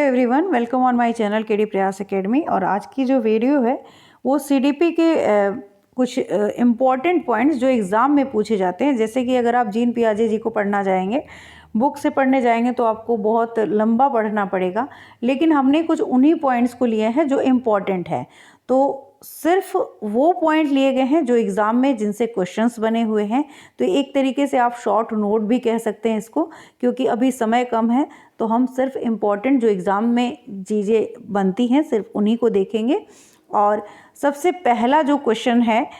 Everyone, welcome on my channel KD प्रयास academy. और आज की जो वीडियो है वो सीडीपी के कुछ इम्पॉर्टेंट पॉइंट्स जो एग्ज़ाम में पूछे जाते हैं। जैसे कि अगर आप जीन पियाजे जी को पढ़ना जाएंगे, बुक से पढ़ने जाएंगे तो आपको बहुत लंबा पढ़ना पड़ेगा, लेकिन हमने कुछ उन्हीं पॉइंट्स को लिए हैं जो इम्पॉर्टेंट है। तो सिर्फ वो पॉइंट लिए गए हैं जो एग्ज़ाम में जिनसे क्वेश्चंस बने हुए हैं। तो एक तरीके से आप शॉर्ट नोट भी कह सकते हैं इसको, क्योंकि अभी समय कम है तो हम सिर्फ इम्पॉर्टेंट जो एग्ज़ाम में चीज़ें बनती हैं सिर्फ उन्हीं को देखेंगे। और सबसे पहला जो क्वेश्चन है,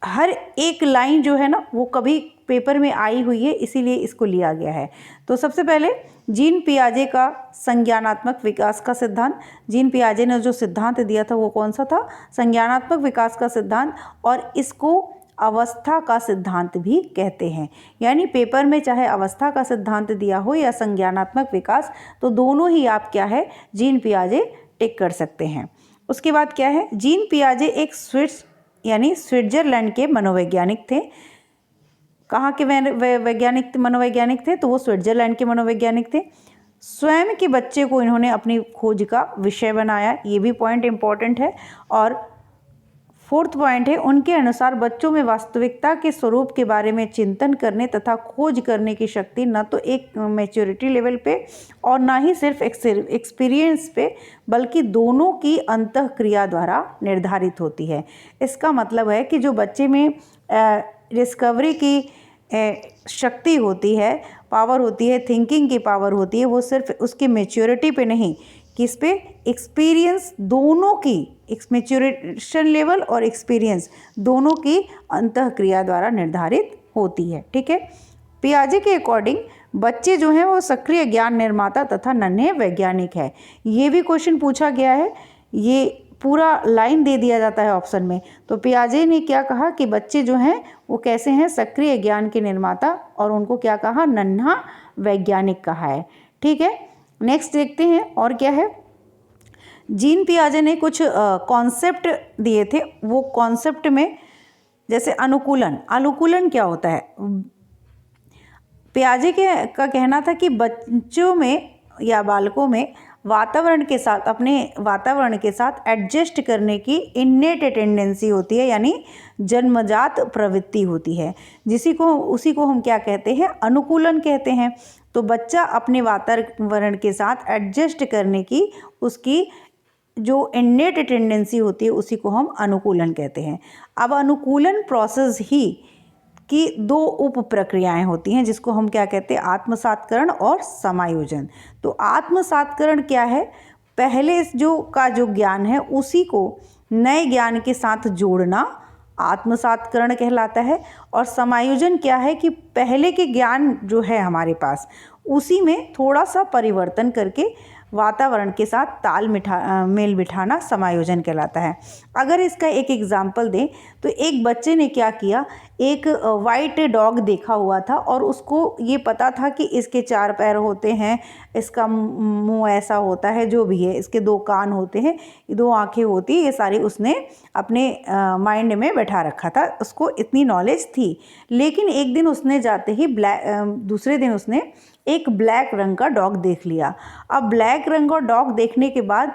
हर एक लाइन जो है ना वो कभी पेपर में आई हुई है, इसीलिए इसको लिया गया है। तो सबसे पहले जीन पियाजे का संज्ञानात्मक विकास का सिद्धांत। जीन पियाजे ने जो सिद्धांत दिया था वो कौन सा था? संज्ञानात्मक विकास का सिद्धांत। और इसको अवस्था का सिद्धांत भी कहते हैं। यानी पेपर में चाहे अवस्था का सिद्धांत दिया हो या संज्ञानात्मक विकास, तो दोनों ही आप क्या है, जीन पियाजे टिक कर सकते हैं। उसके बाद क्या है, जीन पियाजे एक स्विट्जरलैंड के मनोवैज्ञानिक थे। कहाँ के वैज्ञानिक मनोवैज्ञानिक थे? तो वो स्विट्जरलैंड के मनोवैज्ञानिक थे। स्वयं के बच्चे को इन्होंने अपनी खोज का विषय बनाया, ये भी पॉइंट इम्पॉर्टेंट है। और फोर्थ पॉइंट है, उनके अनुसार बच्चों में वास्तविकता के स्वरूप के बारे में चिंतन करने तथा खोज करने की शक्ति न तो एक मैच्योरिटी लेवल पे और ना ही सिर्फ एक्सपीरियंस पे, बल्कि दोनों की अंतःक्रिया द्वारा निर्धारित होती है। इसका मतलब है कि जो बच्चे में डिस्कवरी की शक्ति होती है, पावर होती है, थिंकिंग की पावर होती है, वो सिर्फ उसकी मैच्योरिटी पे नहीं, किस पे? एक्सपीरियंस दोनों की, मैच्योरेशन लेवल और एक्सपीरियंस दोनों की अंतःक्रिया द्वारा निर्धारित होती है। ठीक है। पियाजे के अकॉर्डिंग बच्चे जो हैं वो सक्रिय ज्ञान निर्माता तथा नन्हे वैज्ञानिक है। ये भी क्वेश्चन पूछा गया है, ये पूरा लाइन दे दिया जाता है ऑप्शन में। तो पियाजे ने क्या कहा कि बच्चे जो हैं वो कैसे हैं? सक्रिय ज्ञान के निर्माता, और उनको क्या कहा? नन्हा वैज्ञानिक कहा है। ठीक है। नेक्स्ट देखते हैं और क्या है। जीन पियाजे ने कुछ कॉन्सेप्ट दिए थे। वो कॉन्सेप्ट में जैसे अनुकूलन क्या होता है? पियाजे का कहना था कि बच्चों में या बालकों में वातावरण के साथ, अपने वातावरण के साथ एडजस्ट करने की इन्नेट टेंडेंसी होती है, यानी जन्मजात प्रवृत्ति होती है, उसी को हम क्या कहते हैं? अनुकूलन कहते हैं। तो बच्चा अपने वातावरण के साथ एडजस्ट करने की उसकी जो इन्नेट टेंडेंसी होती है उसी को हम अनुकूलन कहते हैं। अब अनुकूलन प्रोसेस ही की दो उप प्रक्रियाएं होती हैं, जिसको हम क्या कहते हैं? आत्मसात्करण और समायोजन। तो आत्मसात्करण क्या है? पहले जो ज्ञान है उसी को नए ज्ञान के साथ जोड़ना आत्मसात्करण कहलाता है। और समायोजन क्या है कि पहले के ज्ञान जो है हमारे पास, उसी में थोड़ा सा परिवर्तन करके वातावरण के साथ मेल बिठाना समायोजन कहलाता है। अगर इसका एक एग्जाम्पल दें तो एक बच्चे ने क्या किया, एक वाइट डॉग देखा हुआ था और उसको ये पता था कि इसके 4 पैर होते हैं, इसका मुंह ऐसा होता है, जो भी है, इसके 2 कान होते हैं, 2 आंखें होती है, ये सारी उसने अपने माइंड में बैठा रखा था, उसको इतनी नॉलेज थी। लेकिन एक दिन उसने जाते ही दूसरे दिन उसने एक ब्लैक रंग का डॉग देख लिया। अब ब्लैक रंग का डॉग देखने के बाद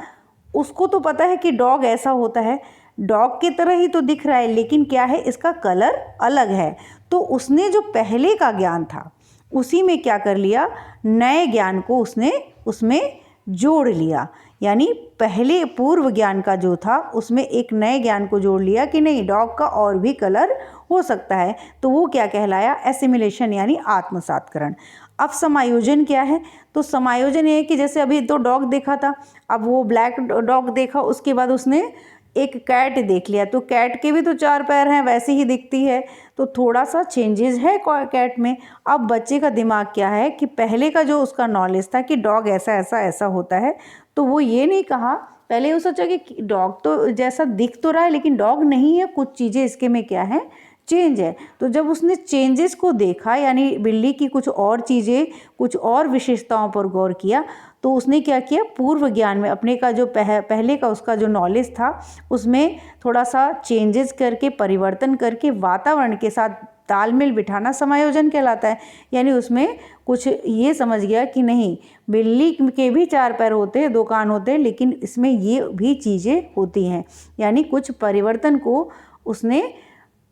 उसको तो पता है कि डॉग ऐसा होता है, डॉग की तरह ही तो दिख रहा है, लेकिन क्या है, इसका कलर अलग है। तो उसने जो पहले का ज्ञान था उसी में क्या कर लिया, नए ज्ञान को उसने उसमें जोड़ लिया। यानी पहले पूर्व ज्ञान का जो था उसमें एक नए ज्ञान को जोड़ लिया कि नहीं, डॉग का और भी कलर हो सकता है। तो वो क्या कहलाया? एसिमिलेशन, यानी आत्मसात्करण। अब समायोजन क्या है? तो समायोजन ये है कि जैसे अभी तो डॉग देखा था, अब वो ब्लैक डॉग देखा, उसके बाद उसने एक कैट देख लिया, तो कैट के भी तो 4 पैर हैं, वैसे ही दिखती है, तो थोड़ा सा चेंजेस है कैट में। अब बच्चे का दिमाग क्या है कि पहले का जो उसका नॉलेज था कि डॉग ऐसा ऐसा ऐसा होता है, तो वो ये नहीं कहा, पहले वो सोचा कि डॉग तो जैसा दिख तो रहा है लेकिन डॉग नहीं है, कुछ चीज़ें इसके में क्या है, चेंज है। तो जब उसने चेंजेस को देखा, यानी बिल्ली की कुछ और चीज़ें, कुछ और विशेषताओं पर गौर किया, तो उसने क्या किया, पूर्व ज्ञान में अपने का जो पहले का उसका जो नॉलेज था उसमें थोड़ा सा चेंजेस करके, परिवर्तन करके वातावरण के साथ तालमेल बिठाना समायोजन कहलाता है। यानी उसमें कुछ ये समझ गया कि नहीं, बिल्ली के भी 4 पैर होते हैं, 2 कान होते हैं, लेकिन इसमें ये भी चीज़ें होती हैं। यानी कुछ परिवर्तन को उसने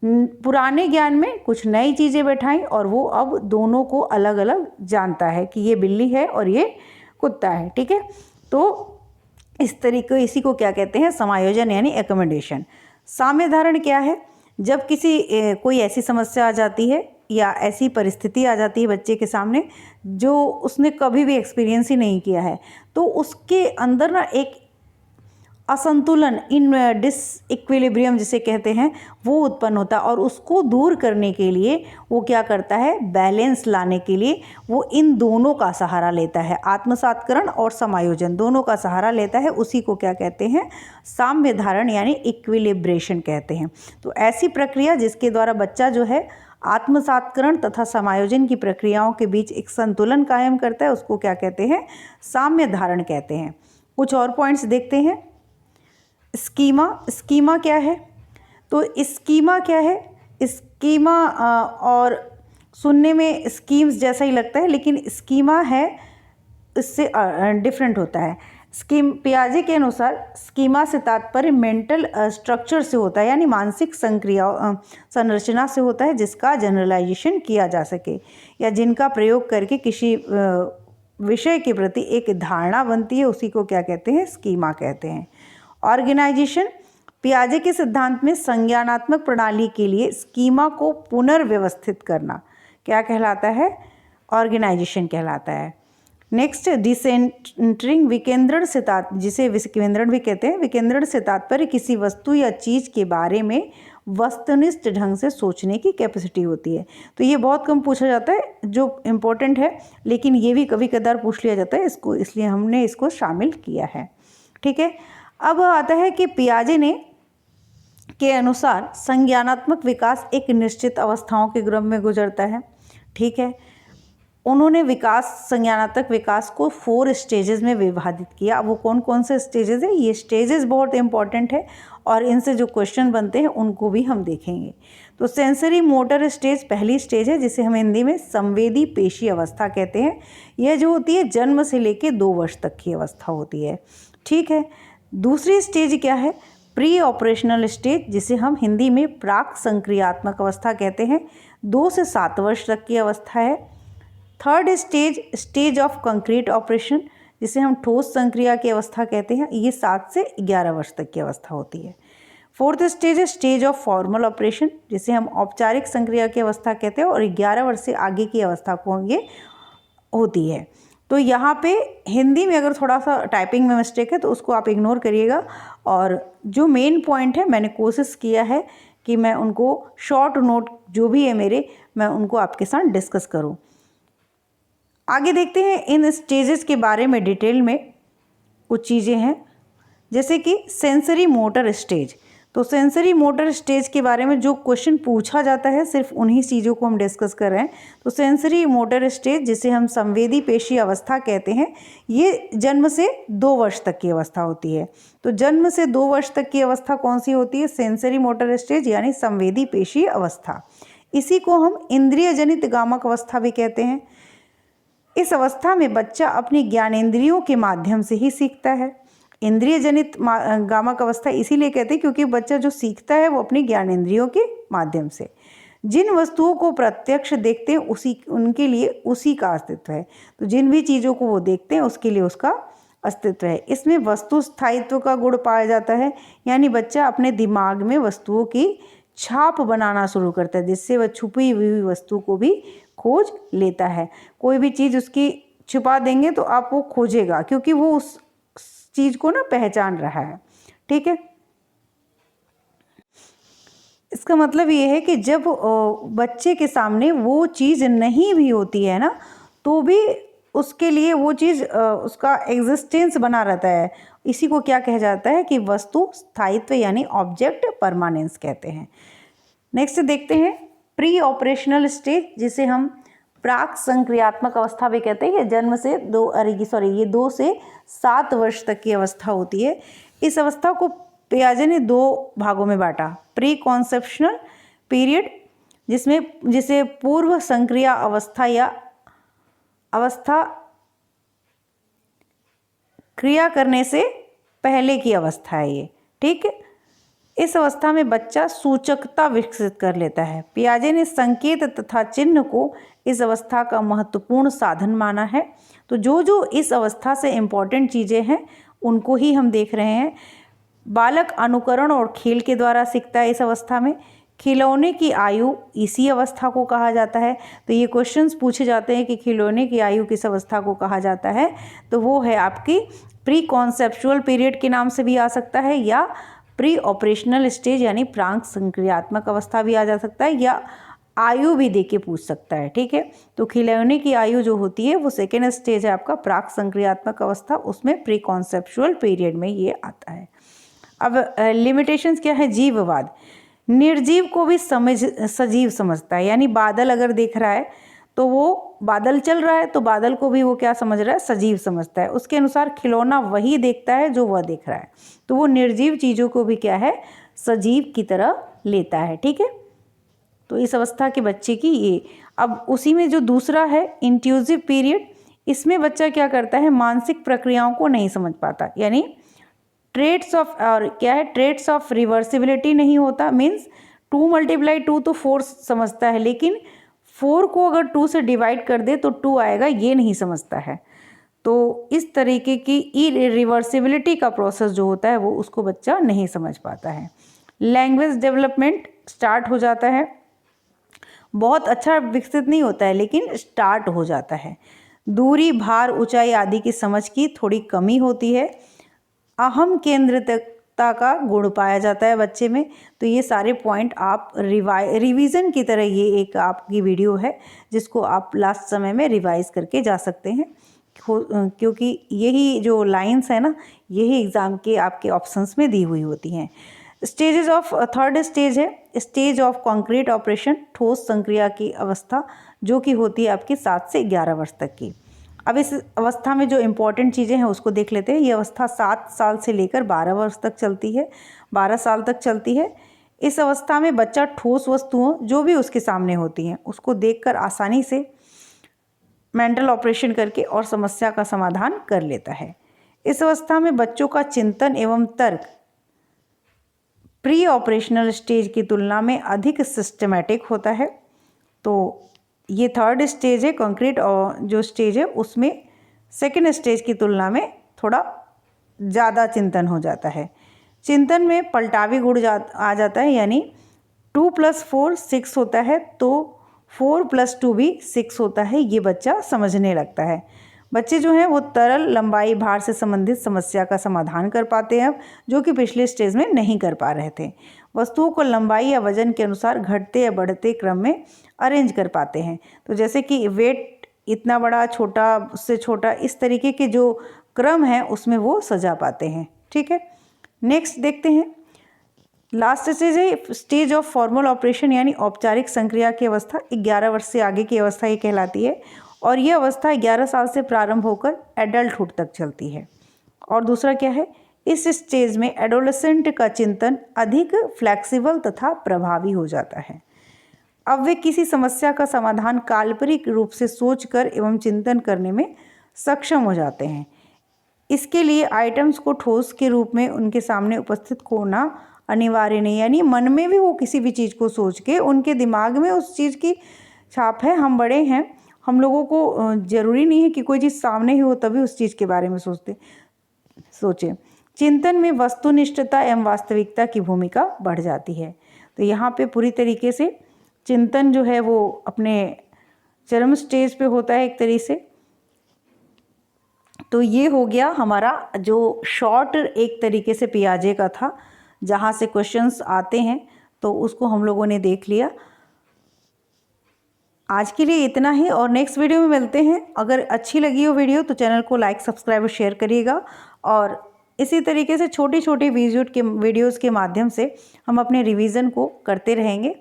पुराने ज्ञान में कुछ नई चीज़ें बैठाई और वो अब दोनों को अलग अलग जानता है कि ये बिल्ली है और ये कुत्ता है। ठीक है, तो इस तरीके इसी को क्या कहते हैं, समायोजन यानी एकोमोडेशन। साम्य धारण क्या है, जब कोई ऐसी समस्या आ जाती है या ऐसी परिस्थिति आ जाती है बच्चे के सामने जो उसने कभी भी एक्सपीरियंस ही नहीं किया है, तो उसके अंदर ना एक असंतुलन, इन डिसइक्विलिब्रियम जिसे कहते हैं, वो उत्पन्न होता है और उसको दूर करने के लिए वो क्या करता है, बैलेंस लाने के लिए वो इन दोनों का सहारा लेता है, आत्मसात्करण और समायोजन दोनों का सहारा लेता है। उसी को क्या कहते हैं, साम्य धारण यानी इक्विलिब्रेशन कहते हैं। तो ऐसी प्रक्रिया जिसके द्वारा बच्चा जो है आत्मसात्करण तथा समायोजन की प्रक्रियाओं के बीच एक संतुलन कायम करता है, उसको क्या कहते हैं, साम्य धारण कहते हैं। कुछ और पॉइंट्स देखते हैं। स्कीमा क्या है, तो स्कीमा क्या है, स्कीमा और सुनने में स्कीम्स जैसा ही लगता है, लेकिन स्कीमा है इससे डिफरेंट होता है। पियाजे के अनुसार स्कीमा से तात्पर्य मेंटल स्ट्रक्चर से होता है, यानी मानसिक संरचना से होता है जिसका जनरलाइजेशन किया जा सके या जिनका प्रयोग करके किसी विषय के प्रति एक धारणा बनती है, उसी को क्या कहते हैं, स्कीमा कहते हैं। ऑर्गेनाइजेशन, पियाजे के सिद्धांत में संज्ञानात्मक प्रणाली के लिए स्कीमा को पुनर्व्यवस्थित करना क्या कहलाता है, ऑर्गेनाइजेशन कहलाता है। नेक्स्ट, डिसेंटरिंग, विकेंद्रण से जिसे विकेंद्रण भी कहते हैं, विकेंद्रण से तात्पर्य किसी वस्तु या चीज़ के बारे में वस्तुनिष्ठ ढंग से सोचने की कैपेसिटी होती है। तो ये बहुत कम पूछा जाता है, जो इम्पोर्टेंट है, लेकिन ये भी कभी कदार पूछ लिया जाता है इसको, इसलिए हमने इसको शामिल किया है। ठीक है, अब आता है कि पियाजे के अनुसार संज्ञानात्मक विकास एक निश्चित अवस्थाओं के क्रम में गुजरता है। ठीक है, उन्होंने संज्ञानात्मक विकास को 4 स्टेजेस में विभाजित किया। वो कौन कौन से स्टेजेस हैं, ये स्टेजेस बहुत इंपॉर्टेंट है और इनसे जो क्वेश्चन बनते हैं उनको भी हम देखेंगे। तो सेंसरी मोटर स्टेज पहली स्टेज है, जिसे हम हिंदी में संवेदी पेशी अवस्था कहते हैं। यह जो होती है जन्म से लेकर 2 वर्ष तक की अवस्था होती है। ठीक है, दूसरी स्टेज क्या है, प्री ऑपरेशनल स्टेज, जिसे हम हिंदी में प्राक संक्रियात्मक अवस्था कहते हैं, 2 से 7 वर्ष तक की अवस्था है। Third stage of concrete operation, जिसे हम ठोस संक्रिया की अवस्था कहते हैं, ये 7 से 11 वर्ष तक की अवस्था होती है। फोर्थ स्टेज है स्टेज ऑफ फॉर्मल ऑपरेशन, जिसे हम औपचारिक संक्रिया की अवस्था कहते हैं और 11 वर्ष से आगे की अवस्था को ये होती है। तो यहाँ पे हिंदी में अगर थोड़ा सा टाइपिंग में मिस्टेक है तो उसको आप इग्नोर करिएगा, और जो मेन पॉइंट है मैंने कोशिश किया है कि मैं उनको शॉर्ट नोट जो भी है मेरे, मैं उनको आपके साथ डिस्कस करूँ। आगे देखते हैं इन स्टेजेस के बारे में डिटेल में कुछ चीज़ें हैं, जैसे कि सेंसरी मोटर स्टेज। तो सेंसरी मोटर स्टेज के बारे में जो क्वेश्चन पूछा जाता है सिर्फ उन्हीं चीज़ों को हम डिस्कस कर रहे हैं। तो सेंसरी मोटर स्टेज, जिसे हम संवेदी पेशी अवस्था कहते हैं, ये जन्म से 2 वर्ष तक की अवस्था होती है। तो जन्म से 2 वर्ष तक की अवस्था कौन सी होती है, सेंसरी मोटर स्टेज यानी संवेदी पेशी अवस्था। इसी को हम इंद्रिय जनित गामक अवस्था भी कहते हैं। इस अवस्था में बच्चा अपनी ज्ञानेंद्रियों के माध्यम से ही सीखता है। इंद्रिय जनित गामक अवस्था इसीलिए कहते हैं क्योंकि बच्चा जो सीखता है वो अपनी ज्ञानेंद्रियों के माध्यम से। जिन वस्तुओं को प्रत्यक्ष देखते हैं उनके लिए उसी का अस्तित्व है। तो जिन भी चीज़ों को वो देखते हैं उसके लिए उसका अस्तित्व है। इसमें वस्तु स्थायित्व का गुण पाया जाता है, यानी बच्चा अपने दिमाग में वस्तुओं की छाप बनाना शुरू करता है, जिससे वह छुपी हुई वस्तु को भी खोज लेता है। कोई भी चीज़ उसकी छुपा देंगे तो आप वो खोजेगा, क्योंकि वो उस चीज़ को ना पहचान रहा है। ठीक है, इसका मतलब ये है कि जब बच्चे के सामने वो चीज़ नहीं भी होती है ना, तो भी उसके लिए वो चीज़ उसका एग्जिस्टेंस बना रहता है। इसी को क्या कहा जाता है कि वस्तु स्थायित्व यानी ऑब्जेक्ट परमानेंस कहते हैं। नेक्स्ट देखते हैं प्री ऑपरेशनल स्टेज, जिसे हम प्राक संक्रियात्मक अवस्था भी कहते हैं। जन्म से 2 से 7 वर्ष तक की अवस्था होती है। इस अवस्था को पियाजे ने 2 भागों में बांटा, प्री कॉन्सेप्शनल पीरियड जिसे पूर्व संक्रिया अवस्था या अवस्था क्रिया करने से पहले की अवस्था है ये, ठीक है। इस अवस्था में बच्चा सूचकता विकसित कर लेता है। पियाजे ने संकेत तथा चिन्ह को इस अवस्था का महत्वपूर्ण साधन माना है। तो जो जो इस अवस्था से इम्पॉर्टेंट चीज़ें हैं उनको ही हम देख रहे हैं। बालक अनुकरण और खेल के द्वारा सीखता है। इस अवस्था में खिलौने की आयु इसी अवस्था को कहा जाता है। तो ये क्वेश्चंस पूछे जाते हैं कि खिलौने की आयु किस अवस्था को कहा जाता है, तो वो है आपकी प्री कॉन्सेप्चुअल पीरियड के नाम से भी आ सकता है, या प्री ऑपरेशनल स्टेज यानी प्राक संक्रियात्मक अवस्था भी आ जा सकता है, या आयु भी देके पूछ सकता है, ठीक है। तो खिलौने की आयु जो होती है वो सेकेंड स्टेज है आपका प्राक संक्रियात्मक अवस्था, उसमें प्री कॉन्सेप्चुअल पीरियड में ये आता है। अब लिमिटेशंस क्या है? जीववाद निर्जीव को भी सजीव समझता है, यानी बादल अगर देख रहा है तो वो बादल चल रहा है तो बादल को भी वो क्या समझ रहा है? सजीव समझता है। उसके अनुसार खिलौना वही देखता है जो वह देख रहा है, तो वो निर्जीव चीज़ों को भी क्या है? सजीव की तरह लेता है, ठीक है। तो इस अवस्था के बच्चे की ये। अब उसी में जो दूसरा है इंट्यूजिव पीरियड, इसमें बच्चा क्या करता है? मानसिक प्रक्रियाओं को नहीं समझ पाता, यानी ट्रेट्स ऑफ, और क्या है? ट्रेट्स ऑफ रिवर्सिबिलिटी नहीं होता। मीन्स 2 × 2 तो 4 समझता है, लेकिन 4 को अगर 2 से डिवाइड कर दे तो 2 आएगा, ये नहीं समझता है। तो इस तरीके की इरिवर्सिबिलिटी का प्रोसेस जो होता है वो उसको बच्चा नहीं समझ पाता है। लैंग्वेज डेवलपमेंट स्टार्ट हो जाता है, बहुत अच्छा विकसित नहीं होता है लेकिन स्टार्ट हो जाता है। दूरी, भार, ऊंचाई आदि की समझ की थोड़ी कमी होती है। अहम केंद्रितता का गुण पाया जाता है बच्चे में। तो ये सारे पॉइंट आप रिवीजन की तरह, ये एक आपकी वीडियो है जिसको आप लास्ट समय में रिवाइज करके जा सकते हैं, क्योंकि यही जो लाइंस है ना, यही एग्ज़ाम के आपके ऑप्शंस में दी हुई होती हैं। स्टेजेस ऑफ, थर्ड स्टेज है स्टेज ऑफ कॉन्क्रीट ऑपरेशन, ठोस संक्रिया की अवस्था, जो कि होती है आपकी 7 से 11 वर्ष तक की। अब इस अवस्था में जो इम्पॉर्टेंट चीज़ें हैं उसको देख लेते हैं। ये अवस्था 7 साल से लेकर 12 वर्ष तक चलती है, 12 साल तक चलती है। इस अवस्था में बच्चा ठोस वस्तुओं जो भी उसके सामने होती हैं उसको देखकर आसानी से मेंटल ऑपरेशन करके और समस्या का समाधान कर लेता है। इस अवस्था में बच्चों का चिंतन एवं तर्क प्री ऑपरेशनल स्टेज की तुलना में अधिक सिस्टमैटिक होता है। तो ये थर्ड स्टेज है कंक्रीट, और जो स्टेज है उसमें सेकेंड स्टेज की तुलना में थोड़ा ज़्यादा चिंतन हो जाता है। चिंतन में पलटावी गुण आ जाता है, यानी 2 + 4 6 होता है, तो 4 + 2 भी 6 होता है, ये बच्चा समझने लगता है। बच्चे जो हैं वो तरल, लंबाई, भार से संबंधित समस्या का समाधान कर पाते हैं अब, जो कि पिछले स्टेज में नहीं कर पा रहे थे। वस्तुओं को लंबाई या वजन के अनुसार घटते या बढ़ते क्रम में अरेंज कर पाते हैं। तो जैसे कि वेट इतना बड़ा, छोटा, उससे छोटा, इस तरीके के जो क्रम है उसमें वो सजा पाते हैं, ठीक है। नेक्स्ट देखते हैं, लास्ट स्टेज है स्टेज ऑफ फॉर्मल ऑपरेशन, यानी औपचारिक संक्रिया की अवस्था। 11 वर्ष से आगे की अवस्था ये कहलाती है, और ये अवस्था 11 साल से प्रारंभ होकर एडल्टहुड तक चलती है। और दूसरा क्या है, इस स्टेज में एडोलेसेंट का चिंतन अधिक फ्लेक्सिबल तथा प्रभावी हो जाता है। अब वे किसी समस्या का समाधान काल्पनिक रूप से सोचकर एवं चिंतन करने में सक्षम हो जाते हैं। इसके लिए आइटम्स को ठोस के रूप में उनके सामने उपस्थित होना अनिवार्य नहीं, यानी मन में भी वो किसी भी चीज़ को सोच के उनके दिमाग में उस चीज़ की छाप है। हम बड़े हैं, हम लोगों को ज़रूरी नहीं है कि कोई चीज़ सामने ही हो तभी उस चीज़ के बारे में सोचें। चिंतन में वस्तुनिष्ठता एवं वास्तविकता की भूमिका बढ़ जाती है। तो यहाँ पे पूरी तरीके से चिंतन जो है वो अपने चरम स्टेज पे होता है एक तरीके से। तो ये हो गया हमारा जो शॉर्ट एक तरीके से पियाजे का था, जहाँ से क्वेश्चंस आते हैं, तो उसको हम लोगों ने देख लिया। आज के लिए इतना ही, और नेक्स्ट वीडियो में मिलते हैं। अगर अच्छी लगी हो वीडियो तो चैनल को लाइक, सब्सक्राइब और शेयर करिएगा, और इसी तरीके से छोटी छोटी वीडियोज़ के माध्यम से हम अपने रिवीजन को करते रहेंगे।